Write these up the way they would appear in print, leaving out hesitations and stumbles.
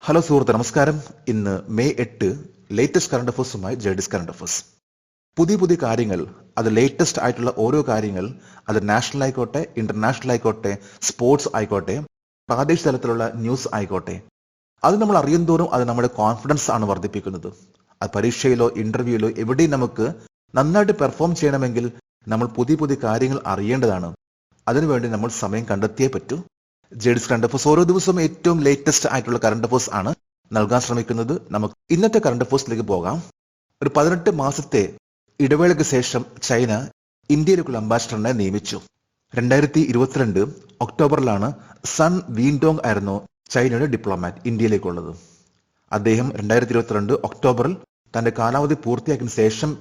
Hello സുഹൃത്ത്, നമസ്കാരം. ഇന്ന് മെയ് 8 ലേറ്റസ്റ്റ് കറണ്ട് അഫേഴ്സുമായി ജേഡിസ് കറണ്ട് അഫേഴ്സ്. പുതിയ കാര്യങ്ങൾ, അത് ലേറ്റസ്റ്റ് ആയിട്ടുള്ള ഓരോ കാര്യങ്ങൾ, അത് നാഷണൽ ആയിക്കോട്ടെ, ഇന്റർനാഷണൽ ആയിക്കോട്ടെ, സ്പോർട്സ് ആയിക്കോട്ടെ, പ്രാദേശിക തലത്തിലുള്ള ന്യൂസ് ആയിക്കോട്ടെ, അത് നമ്മൾ അറിയുന്തോറും അത് നമ്മുടെ കോൺഫിഡൻസ് ആണ് വർദ്ധിപ്പിക്കുന്നത്. അത് പരീക്ഷയിലോ ഇന്റർവ്യൂയിലോ എവിടെയും നമുക്ക് നന്നായിട്ട് പെർഫോം ചെയ്യണമെങ്കിൽ നമ്മൾ പുതിയ കാര്യങ്ങൾ അറിയേണ്ടതാണ്. അതിനുവേണ്ടി നമ്മൾ സമയം കണ്ടെത്തിയേ പറ്റൂ. ജേഡിസ് കറണ്ട് അഫേഴ്സ് ഓരോ ദിവസവും ഏറ്റവും ലേറ്റസ്റ്റ് ആയിട്ടുള്ള കറണ്ട് അഫേഴ്സ് ആണ് നൽകാൻ ശ്രമിക്കുന്നത്. നമുക്ക് ഇന്നത്തെ കറണ്ട് അഫേഴ്സിലേക്ക് പോകാം. ഒരു 18 മാസത്തെ ഇടവേളയ്ക്ക് ശേഷം ചൈന ഇന്ത്യയിലേക്കുള്ള അംബാസിഡറിനെ നിയമിച്ചു. 2022 ഒക്ടോബറിലാണ് സൺ വീൻഡോങ് ആയിരുന്നു ചൈനയുടെ ഡിപ്ലോമാറ്റ് ഇന്ത്യയിലേക്കുള്ളത്. അദ്ദേഹം 2022 ഒക്ടോബറിൽ തന്റെ കാലാവധി പൂർത്തിയാക്കിയ ശേഷം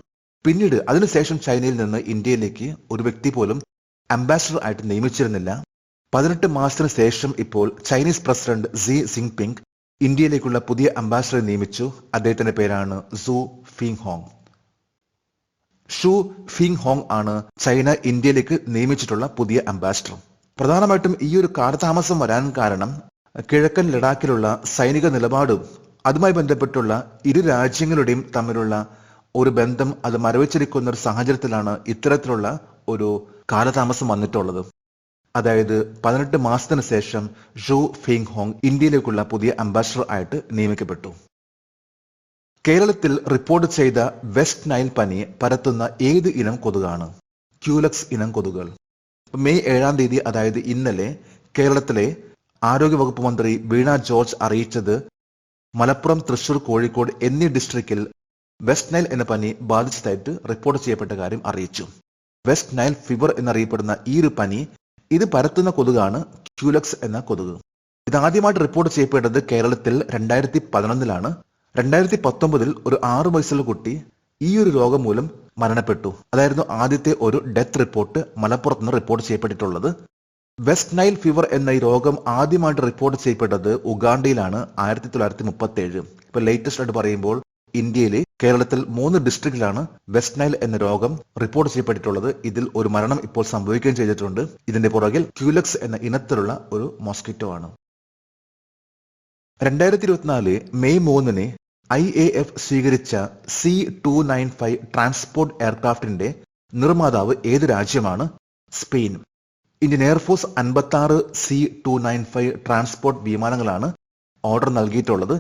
പിന്നീട് അതിനുശേഷം ചൈനയിൽ നിന്ന് ഇന്ത്യയിലേക്ക് ഒരു വ്യക്തി പോലും അംബാസിഡർ ആയിട്ട് നിയമിച്ചിരുന്നില്ല. 18 മാസത്തിന് ശേഷം ഇപ്പോൾ ചൈനീസ് പ്രസിഡന്റ് സി ജിൻപിങ് ഇന്ത്യയിലേക്കുള്ള പുതിയ അംബാസിഡറെ നിയമിച്ചു. അദ്ദേഹത്തിന്റെ പേരാണ് സു ഫിങ്ഹോങ്. ഷു ഫിങ്ഹോങ് ആണ് ചൈന ഇന്ത്യയിലേക്ക് നിയമിച്ചിട്ടുള്ള പുതിയ അംബാസിഡർ. പ്രധാനമായിട്ടും ഈ ഒരു കാലതാമസം വരാൻ കാരണം കിഴക്കൻ ലഡാക്കിലുള്ള സൈനിക നിലപാടും അതുമായി ബന്ധപ്പെട്ടുള്ള ഇരു രാജ്യങ്ങളുടെയും തമ്മിലുള്ള ഒരു ബന്ധം അത് മരവിച്ചിരിക്കുന്ന ഒരു സാഹചര്യത്തിലാണ് ഇത്തരത്തിലുള്ള ഒരു കാലതാമസം വന്നിട്ടുള്ളത്. അതായത് 18 മാസത്തിന് ശേഷം ഷു ഫിങ്ഹോങ് ഇന്ത്യയിലേക്കുള്ള പുതിയ അംബാസിഡർ ആയിട്ട് നിയമിക്കപ്പെട്ടു. കേരളത്തിൽ റിപ്പോർട്ട് ചെയ്ത വെസ്റ്റ് നൈൽ പനി പരത്തുന്ന ഏത് ഇനം കൊതുകാണ്? ക്യൂലക്സ് ഇനം കൊതുകുകൾ. മെയ് 7 തീയതി, അതായത് ഇന്നലെ, കേരളത്തിലെ ആരോഗ്യവകുപ്പ് മന്ത്രി വീണ ജോർജ് അറിയിച്ചത് മലപ്പുറം, തൃശൂർ, കോഴിക്കോട് എന്നീ ഡിസ്ട്രിക്റ്റിൽ വെസ്റ്റ് നൈൽ എന്ന പനി ബാധിച്ചതായിട്ട് റിപ്പോർട്ട് ചെയ്യപ്പെട്ട കാര്യം അറിയിച്ചു. വെസ്റ്റ് നൈൽ ഫീവർ എന്നറിയപ്പെടുന്ന ഈ ഒരു പനി ഇത് പരത്തുന്ന കൊതുകാണ് ക്യൂലക്സ് എന്ന കൊതുക്. ഇതാദ്യമായിട്ട് റിപ്പോർട്ട് ചെയ്യപ്പെട്ടത് കേരളത്തിൽ 2011 2019 ഒരു 6 വയസ്സുള്ള കുട്ടി ഈ ഒരു രോഗം മൂലം മരണപ്പെട്ടു. അതായിരുന്നു ആദ്യത്തെ ഒരു ഡെത്ത് റിപ്പോർട്ട് മലപ്പുറത്ത് നിന്ന് റിപ്പോർട്ട് ചെയ്യപ്പെട്ടിട്ടുള്ളത്. വെസ്റ്റ് നൈൽ ഫീവർ എന്ന ഈ രോഗം ആദ്യമായിട്ട് റിപ്പോർട്ട് ചെയ്യപ്പെട്ടത് ഉഗാണ്ടയിലാണ് 1937. ഇപ്പൊ ലേറ്റസ്റ്റ് ആയിട്ട് പറയുമ്പോൾ ഇന്ത്യയിലെ കേരളത്തിൽ 3 ഡിസ്ട്രിക്റ്റിലാണ് വെസ്റ്റ് നൈൽ എന്ന രോഗം റിപ്പോർട്ട് ചെയ്യപ്പെട്ടിട്ടുള്ളത്. ഇതിൽ ഒരു മരണം ഇപ്പോൾ സംഭവിക്കുകയും ചെയ്തിട്ടുണ്ട്. ഇതിന്റെ പുറകിൽ ക്യൂലക്സ് എന്ന ഇനത്തിലുള്ള ഒരു മോസ്കിറ്റോ ആണ്. 2024 മെയ് 3 IAF സ്വീകരിച്ച C-295 ട്രാൻസ്പോർട്ട് എയർക്രാഫ്റ്റിന്റെ നിർമ്മാതാവ് ഏത് രാജ്യമാണ്? Spain. Indian air force 56 C-295 transport വിമാനങ്ങളാണ് ഓർഡർ നൽകിയിട്ടുള്ളത്.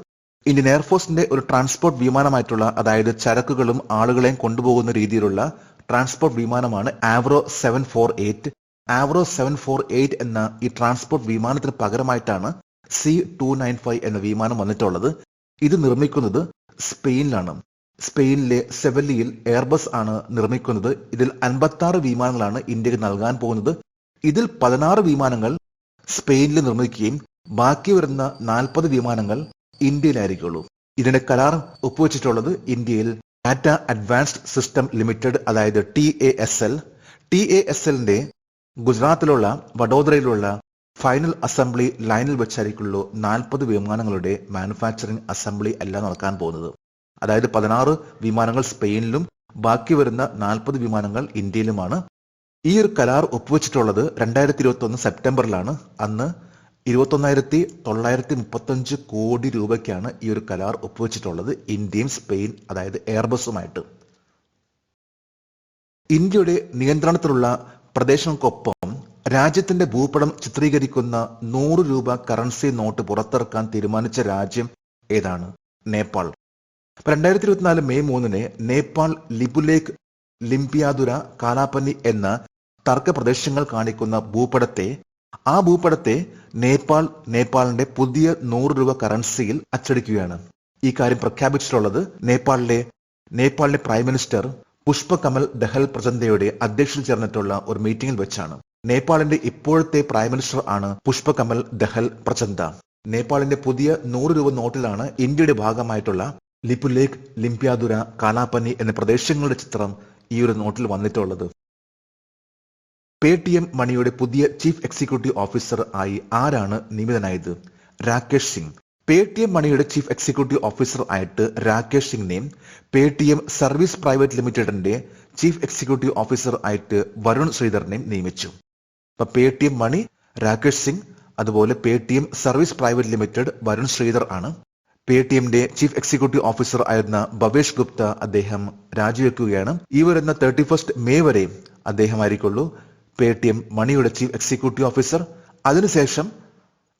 ഇന്ത്യൻ എയർഫോഴ്സിന്റെ ഒരു ട്രാൻസ്പോർട്ട് വിമാനമായിട്ടുള്ള, അതായത് ചരക്കുകളും ആളുകളെയും കൊണ്ടുപോകുന്ന രീതിയിലുള്ള ട്രാൻസ്പോർട്ട് വിമാനമാണ് ആവ്രോ 748. ആവ്രോ 748 എന്ന ഈ ട്രാൻസ്പോർട്ട് വിമാനത്തിന് പകരമായിട്ടാണ് C-295 എന്ന വിമാനം വന്നിട്ടുള്ളത്. ഇത് നിർമ്മിക്കുന്നത് സ്പെയിനിലാണ്. സ്പെയിനിലെ സെവല്ലിയിൽ എയർബസ് ആണ് നിർമ്മിക്കുന്നത്. ഇതിൽ 56 വിമാനങ്ങളാണ് ഇന്ത്യക്ക് നൽകാൻ പോകുന്നത്. ഇതിൽ 16 വിമാനങ്ങൾ സ്പെയിനിൽ നിർമ്മിക്കുകയും ബാക്കി വരുന്ന 40 വിമാനങ്ങൾ ഇന്ത്യയിലായിരിക്കുള്ളൂ. ഇതിന്റെ കരാർ ഒപ്പുവെച്ചിട്ടുള്ളത് ഇന്ത്യയിൽ ടാറ്റ അഡ്വാൻസ്ഡ് സിസ്റ്റം ലിമിറ്റഡ്, അതായത് TASL. TASLന്റെ ഗുജറാത്തിലുള്ള വഡോദരയിലുള്ള ഫൈനൽ അസംബ്ലി ലൈനിൽ വെച്ചായിരിക്കുള്ളൂ 40 വിമാനങ്ങളുടെ മാനുഫാക്ചറിംഗ് അസംബ്ലി എല്ലാം നടക്കാൻ പോകുന്നത്. അതായത് 16 വിമാനങ്ങൾ സ്പെയിനിലും ബാക്കി വരുന്ന 40 വിമാനങ്ങൾ ഇന്ത്യയിലുമാണ്. ഈ ഒരു കരാർ ഒപ്പുവെച്ചിട്ടുള്ളത് 2021 സെപ്റ്റംബറിലാണ്. അന്ന് 21,935 കോടി രൂപയ്ക്കാണ് ഈ ഒരു കരാർ ഒപ്പുവെച്ചിട്ടുള്ളത് ഇന്ത്യയും സ്പെയിൻ, അതായത് എയർബസുമായിട്ട്. ഇന്ത്യയുടെ നിയന്ത്രണത്തിലുള്ള പ്രദേശങ്ങൾക്കൊപ്പം രാജ്യത്തിന്റെ ഭൂപടം ചിത്രീകരിക്കുന്ന 100 രൂപ കറൻസി നോട്ട് പുറത്തിറക്കാൻ തീരുമാനിച്ച രാജ്യം ഏതാണ്? നേപ്പാൾ. 2024 മെയ് 3 നേപ്പാൾ ലിപുലേഖ്, ലിംപിയാതുര, കാലാപനി എന്ന തർക്ക പ്രദേശങ്ങൾ കാണിക്കുന്ന ആ ഭൂപടത്തെ നേപ്പാളിന്റെ പുതിയ 100 രൂപ കറൻസിയിൽ അച്ചടിക്കുകയാണ്. ഈ കാര്യം പ്രഖ്യാപിച്ചിട്ടുള്ളത് നേപ്പാളിലെ പ്രൈം മിനിസ്റ്റർ പുഷ്പകമൽ ദഹൽ പ്രചണ്ഡയുടെ അധ്യക്ഷതയിൽ ചേർന്നിട്ടുള്ള ഒരു മീറ്റിംഗിൽ വെച്ചാണ്. നേപ്പാളിന്റെ ഇപ്പോഴത്തെ പ്രൈം മിനിസ്റ്റർ ആണ് പുഷ്പകമൽ ദഹൽ പ്രചണ്ഡ. നേപ്പാളിന്റെ പുതിയ 100 രൂപ നോട്ടിലാണ് ഇന്ത്യയുടെ ഭാഗമായിട്ടുള്ള ലിപുലേഖ്, ലിംപിയാതുര, കാലാപനി എന്ന പ്രദേശങ്ങളുടെ ചിത്രം ഈ ഒരു നോട്ടിൽ വന്നിട്ടുള്ളത്. പേടിഎം മണിയുടെ പുതിയ ചീഫ് എക്സിക്യൂട്ടീവ് ഓഫീസർ ആയി ആരാണ് നിയമിതനായത്? രാകേഷ് സിംഗ്. പേടിഎം മണിയുടെ ചീഫ് എക്സിക്യൂട്ടീവ് ഓഫീസർ ആയിട്ട് രാകേഷ് സിംഗിനെയും പേടിഎം സർവീസ് പ്രൈവറ്റ് ലിമിറ്റഡിന്റെ ചീഫ് എക്സിക്യൂട്ടീവ് ഓഫീസർ ആയിട്ട് വരുൺ ശ്രീധറിനെയും നിയമിച്ചു. അപ്പൊ പേടിഎം മണി രാകേഷ് സിംഗ്, അതുപോലെ Paytm service private limited Varun Sridhar ആണ്. പേടിഎമ്മിന്റെ ചീഫ് എക്സിക്യൂട്ടീവ് ഓഫീസർ ആയിരുന്ന ഭവേഷ് ഗുപ്ത അദ്ദേഹം രാജിവെക്കുകയാണ്. ഈ വരുന്ന 31 മെയ് വരെ അദ്ദേഹമായിരിക്കുള്ളൂ പേടിഎം മണിയുടെ ചീഫ് എക്സിക്യൂട്ടീവ് ഓഫീസർ. അതിനുശേഷം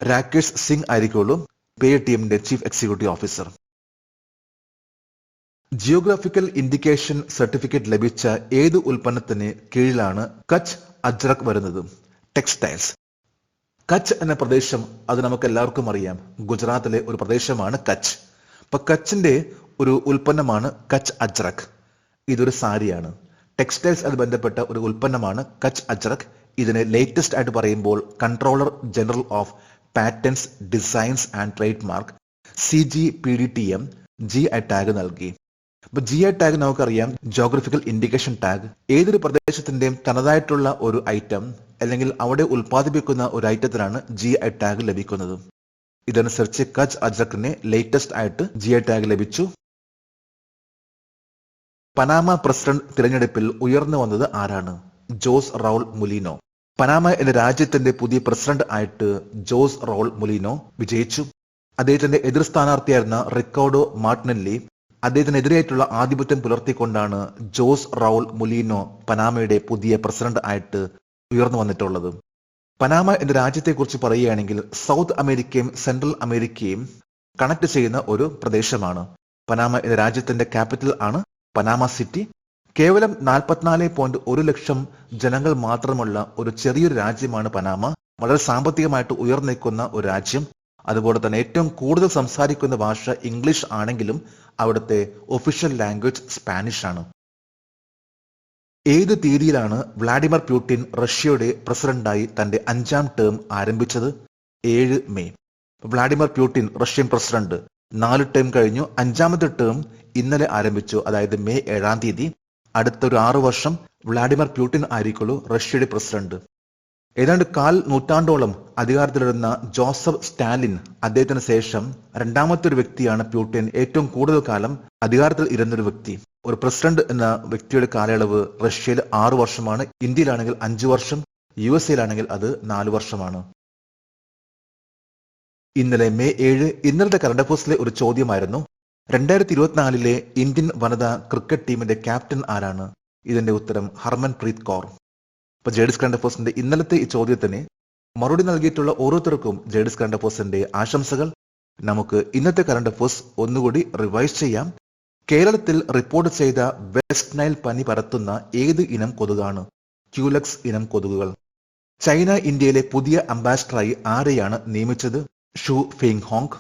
രാകേഷ് സിംഗ് ആയിരിക്കുള്ളൂ പേടിഎമ്മിന്റെ chief executive officer. Geographical indication certificate ലഭിച്ച ഏത് ഉൽപ്പന്നത്തിന് കീഴിലാണ് കച്ച് അജ്രക് വരുന്നത്? ടെക്സ്റ്റൈൽസ്. കച്ച് എന്ന പ്രദേശം അത് നമുക്ക് എല്ലാവർക്കും അറിയാം, ഗുജറാത്തിലെ ഒരു പ്രദേശമാണ് കച്ച്. അപ്പൊ കച്ചിന്റെ ഒരു ഉൽപ്പന്നമാണ് കച്ച് അജ്രക്. ഇതൊരു സാരിയാണ്. ടെക്സ്റ്റൈൽസ് അത് ബന്ധപ്പെട്ട ഒരു ഉൽപ്പന്നമാണ് കച്ച് അജ്രക്. ഇതിനെ ലേറ്റസ്റ്റ് ആയിട്ട് പറയുമ്പോൾ controller general of patents, designs and trade mark CGPDTM GI tag നൽകി. അപ്പൊ GI ടാഗ് നമുക്കറിയാം, ജോഗ്രഫിക്കൽ ഇൻഡിക്കേഷൻ ടാഗ്. ഏതൊരു പ്രദേശത്തിന്റെയും തനതായിട്ടുള്ള ഒരു ഐറ്റം അല്ലെങ്കിൽ അവിടെ ഉൽപ്പാദിപ്പിക്കുന്ന ഒരു ഐറ്റത്തിനാണ് GI ടാഗ് ലഭിക്കുന്നത്. ഇതനുസരിച്ച് കച്ച് അജ്രക്കിന് ലേറ്റസ്റ്റ് ആയിട്ട് GI ടാഗ് ലഭിച്ചു. പനാമ പ്രസിഡന്റ് തിരഞ്ഞെടുപ്പിൽ ഉയർന്നു വന്നത് ആരാണ്? Jose Raul Mulino. പനാമ എന്ന രാജ്യത്തിന്റെ പുതിയ പ്രസിഡന്റ് ആയിട്ട് ജോസ് റൗൾ മുലിനോ വിജയിച്ചു. അദ്ദേഹത്തിന്റെ എതിർ സ്ഥാനാർത്ഥിയായിരുന്ന റിക്കാർഡോ മാർട്ടിനെല്ലി അദ്ദേഹത്തിനെതിരായിട്ടുള്ള ആധിപത്യം പുലർത്തിക്കൊണ്ടാണ് ജോസ് റൗൾ മുലിനോ പനാമയുടെ പുതിയ പ്രസിഡന്റ് ആയിട്ട് ഉയർന്നു വന്നിട്ടുള്ളത്. പനാമ എന്ന രാജ്യത്തെക്കുറിച്ച് പറയുകയാണെങ്കിൽ സൗത്ത് അമേരിക്കയും സെൻട്രൽ അമേരിക്കയും കണക്ട് ചെയ്യുന്ന ഒരു പ്രദേശമാണ്. പനാമ എന്ന രാജ്യത്തിന്റെ ക്യാപിറ്റൽ ആണ് പനാമ സിറ്റി. കേവലം 44.1 ലക്ഷം ജനങ്ങൾ മാത്രമുള്ള ഒരു ചെറിയൊരു രാജ്യമാണ് പനാമ. വളരെ സാമ്പത്തികമായിട്ട് ഉയർന്നിരിക്കുന്ന ഒരു രാജ്യം. അതുപോലെ തന്നെ ഏറ്റവും കൂടുതൽ സംസാരിക്കുന്ന ഭാഷ ഇംഗ്ലീഷ് ആണെങ്കിലും അവിടുത്തെ ഒഫീഷ്യൽ ലാംഗ്വേജ് സ്പാനിഷ് ആണ്. ഏത് തീയതിയിലാണ് വ്ളാഡിമിർ പുടിൻ റഷ്യയുടെ പ്രസിഡന്റായി തന്റെ 5ാം ടേം ആരംഭിച്ചത്? 7 May. Vladimir Putin Russian president 4 term കഴിഞ്ഞു. 5ാമത്തെ ടേം ഇന്നലെ ആരംഭിച്ചു, അതായത് മെയ് 7-ാം തീയതി. അടുത്തൊരു 6 വർഷം വ്ളാഡിമിർ പുടിൻ ആയിരിക്കുള്ളൂ റഷ്യയുടെ പ്രസിഡന്റ്. ഏതാണ്ട് 1/4 നൂറ്റാണ്ടോളം അധികാരത്തിലിരുന്ന ജോസഫ് സ്റ്റാലിൻ അദ്ദേഹത്തിന് ശേഷം 2ാമത്തെ ഒരു വ്യക്തിയാണ് പുടിൻ. ഏറ്റവും കൂടുതൽ കാലം അധികാരത്തിൽ ഇരുന്നൊരു വ്യക്തി. ഒരു പ്രസിഡന്റ് എന്ന വ്യക്തിയുടെ കാലയളവ് റഷ്യയിൽ 6 വർഷമാണ്. ഇന്ത്യയിലാണെങ്കിൽ 5 വർഷം, USA അത് 4 വർഷമാണ്. ഇന്നലെ മെയ് 7 ഇന്നലത്തെ കറണ്ട് അഫയേഴ്സിലെ ഒരു ചോദ്യമായിരുന്നു, 2024 ഇന്ത്യൻ വനിതാ ക്രിക്കറ്റ് ടീമിന്റെ ക്യാപ്റ്റൻ ആരാണ്? ഇതിന്റെ ഉത്തരം ഹർമൻപ്രീത് കൗർ. ഇപ്പൊ ജെഡിസ് കറണ്ട് അഫയേഴ്സിന്റെ ഇന്നലത്തെ ഈ ചോദ്യത്തിന് മറുപടി നൽകിയിട്ടുള്ള ഓരോരുത്തർക്കും ജെഡിസ് കറണ്ട് അഫയേഴ്സിന്റെ ആശംസകൾ. നമുക്ക് ഇന്നത്തെ കറണ്ട് അഫയേഴ്സ് ഒന്നുകൂടി റിവൈസ് ചെയ്യാം. കേരളത്തിൽ റിപ്പോർട്ട് ചെയ്ത വെസ്റ്റ് നൈൽ പനി പരത്തുന്ന ഏത് ഇനം കൊതുകാണ്? ക്യൂലക്സ് ഇനം കൊതുകുകൾ. ചൈന ഇന്ത്യയിലെ പുതിയ അംബാസഡറായി ആരെയാണ് നിയമിച്ചത്? ഷു ഫെങ് ഹോങ്.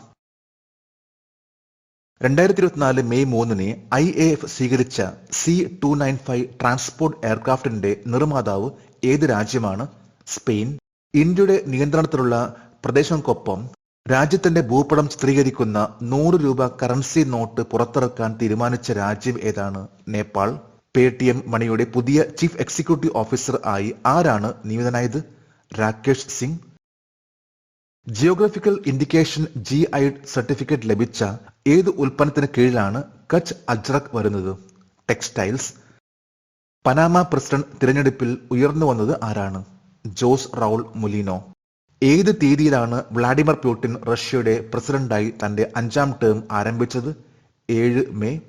2024 മെയ് 3 IAF സ്വീകരിച്ച C-295 ട്രാൻസ്പോർട്ട് എയർക്രാഫ്റ്റിന്റെ നിർമ്മാതാവ് ഏത് രാജ്യമാണ്? സ്പെയിൻ. ഇന്ത്യയുടെ നിയന്ത്രണത്തിലുള്ള പ്രദേശങ്ങൾക്കൊപ്പം രാജ്യത്തിന്റെ ഭൂപടം ചിത്രീകരിക്കുന്ന 100 രൂപ കറൻസി നോട്ട് പുറത്തിറക്കാൻ തീരുമാനിച്ച രാജ്യം ഏതാണ്? നേപ്പാൾ. പേടിഎം മണിയുടെ പുതിയ ചീഫ് എക്സിക്യൂട്ടീവ് ഓഫീസർ ആയി ആരാണ് നിയമിതനായത്? Rakesh Singh. Geographical indication GI certificate ലഭിച്ച ഏത് ഉൽപ്പന്നത്തിന് കീഴിലാണ് കച്ച് അജ്രക് വരുന്നത്? ടെക്സ്റ്റൈൽസ്. പനാമ പ്രസിഡന്റ് തിരഞ്ഞെടുപ്പിൽ ഉയർന്നു വന്നത് ആരാണ്? Jose Raul Mulino. ഏത് തീയതിയിലാണ് വ്ളാഡിമിർ പുടിൻ റഷ്യയുടെ പ്രസിഡന്റായി തന്റെ 5ാം ടേം ആരംഭിച്ചത്? 7 മെയ്.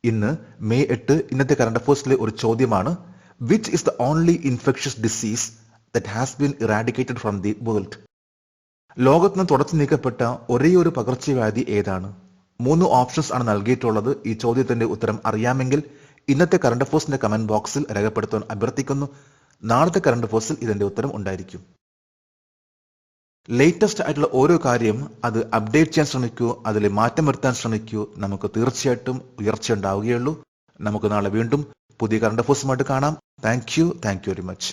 ഇന്ന് മെയ് 8 ഇന്നത്തെ കറണ്ട് അഫയേഴ്സിലെ ഒരു ചോദ്യമാണ്, which is the only infectious disease that has been eradicated from the world? ലോകത്തിന് തുടച്ചു നീക്കപ്പെട്ട ഒരേയൊരു പകർച്ചവ്യാധി ഏതാണ്? 3 ഓപ്ഷൻസ് ആണ് നൽകിയിട്ടുള്ളത്. ഈ ചോദ്യത്തിന്റെ ഉത്തരം അറിയാമെങ്കിൽ ഇന്നത്തെ കറണ്ട് അഫയേഴ്സിന്റെ കമന്റ് ബോക്സിൽ രേഖപ്പെടുത്താൻ അഭ്യർത്ഥിക്കുന്നു. നാളത്തെ കറണ്ട് അഫയേഴ്സിൽ ഇതിന്റെ ഉത്തരം ഉണ്ടായിരിക്കും. ലേറ്റസ്റ്റ് ആയിട്ടുള്ള ഓരോ കാര്യം അത് അപ്ഡേറ്റ് ചെയ്യാൻ ശ്രമിക്കൂ, അതിൽ മാറ്റം വരുത്താൻ ശ്രമിക്കൂ. നമുക്ക് തീർച്ചയായിട്ടും ഉയർച്ച ഉണ്ടാവുകയുള്ളൂ. നമുക്ക് നാളെ വീണ്ടും പുതിയ കറണ്ട് അഫയേഴ്സുമായിട്ട് കാണാം. Thank you very much.